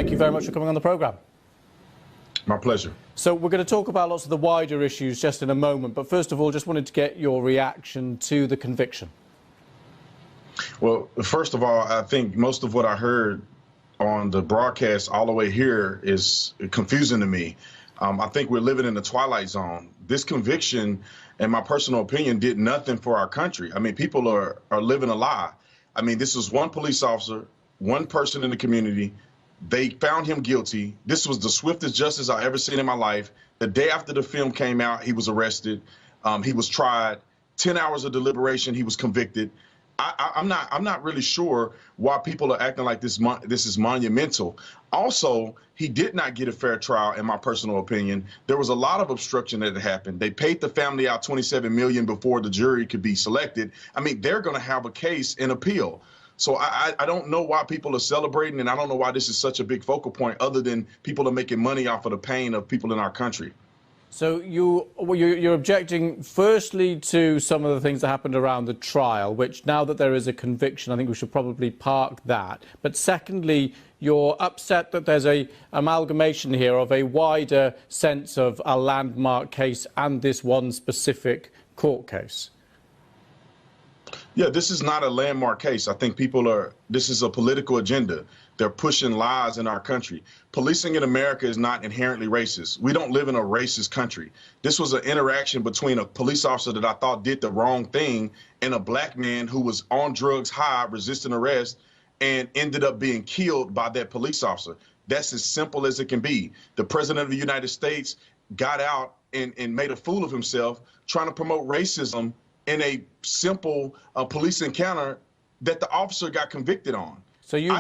thank you very much for coming on the programme. My pleasure. So we're going to talk about lots of the wider issues just in a moment, but first of all, just wanted to get your reaction to the conviction. Well, first of all, I think most of what I heard on the broadcast all the way here is confusing to me. I think we're living in the twilight zone. This conviction, in my personal opinion, did nothing for our country. I mean, people are living a lie. I mean, this was one police officer, one person in the community. They found him guilty. This was the swiftest justice I've ever seen in my life. The day after the film came out, he was arrested. He was tried. 10 hours of deliberation. He was convicted. I'm not really sure why people are acting like this is monumental. Also, he did not get a fair trial, in my personal opinion. There was a lot of obstruction that had happened. They paid the family out $27 million before the jury could be selected. I mean, they're going to have a case and appeal. So I don't know why people are celebrating, and I don't know why this is such a big focal point, other than people are making money off of the pain of people in our country. So you're objecting firstly to some of the things that happened around the trial, which now that there is a conviction, I think we should probably park that. But secondly, you're upset that there's a amalgamation here of a wider sense of a landmark case and this one specific court case. Yeah, this is not a landmark case. I think this is a political agenda. They're pushing lies in our country. Policing in America is not inherently racist. We don't live in a racist country. This was an interaction between a police officer that I thought did the wrong thing and a black man who was on drugs, high, resisting arrest, and ended up being killed by that police officer. That's as simple as it can be. The president of the United States got out and made a fool of himself trying to promote racism in a simple police encounter that the officer got convicted on. So you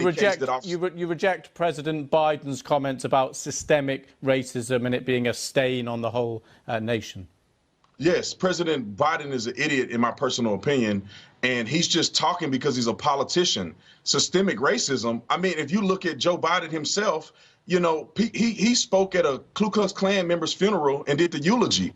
reject President Biden's comments about systemic racism and it being a stain on the whole nation? Yes, President Biden is an idiot, in my personal opinion, and he's just talking because he's a politician. Systemic racism, I mean, if you look at Joe Biden himself, you know, he spoke at a Ku Klux Klan member's funeral and did the eulogy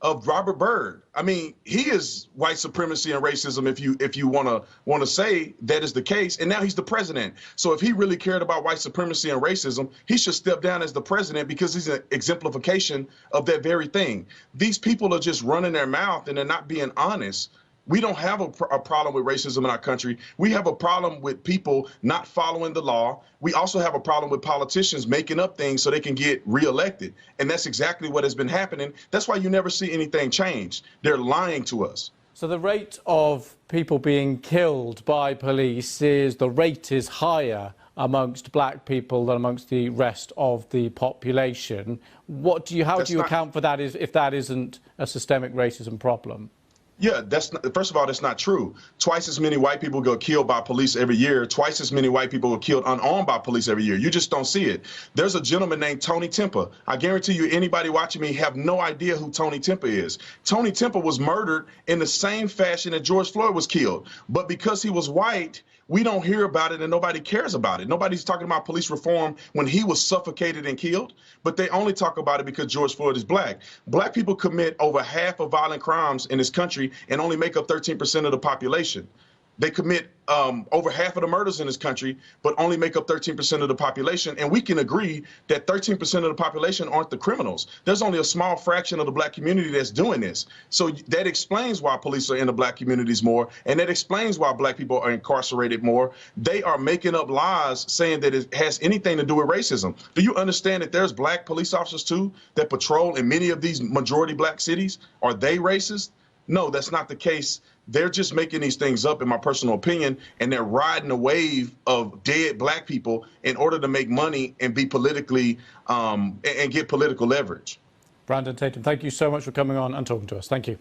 of Robert Byrd. I mean, he is white supremacy and racism, if you want to say that is the case. And now he's the president. So if he really cared about white supremacy and racism, he should step down as the president, because he's an exemplification of that very thing. These people are just running their mouth and they're not being honest. We don't have a problem with racism in our country. We have a problem with people not following the law. We also have a problem with politicians making up things so they can get reelected. And that's exactly what has been happening. That's why you never see anything change. They're lying to us. So the rate of people being killed by police the rate is higher amongst black people than amongst the rest of the population. How do you account for that if that isn't a systemic racism problem? Yeah, first of all, that's not true. Twice as many white people go killed by police every year. Twice as many white people go killed unarmed by police every year. You just don't see it. There's a gentleman named Tony Timpa. I guarantee you anybody watching me have no idea who Tony Timpa is. Tony Timpa was murdered in the same fashion that George Floyd was killed. But because he was white, we don't hear about it and nobody cares about it. Nobody's talking about police reform when he was suffocated and killed, but they only talk about it because George Floyd is black. Black people commit over half of violent crimes in this country and only make up 13% of the population. They commit over half of the murders in this country, but only make up 13% of the population. And we can agree that 13% of the population aren't the criminals. There's only a small fraction of the black community that's doing this. So that explains why police are in the black communities more, and that explains why black people are incarcerated more. They are making up lies saying that it has anything to do with racism. Do you understand that there's black police officers too that patrol in many of these majority black cities? Are they racist? No, that's not the case. They're just making these things up, in my personal opinion, and they're riding a wave of dead black people in order to make money and be politically and get political leverage. Brandon Tatum, thank you so much for coming on and talking to us. Thank you.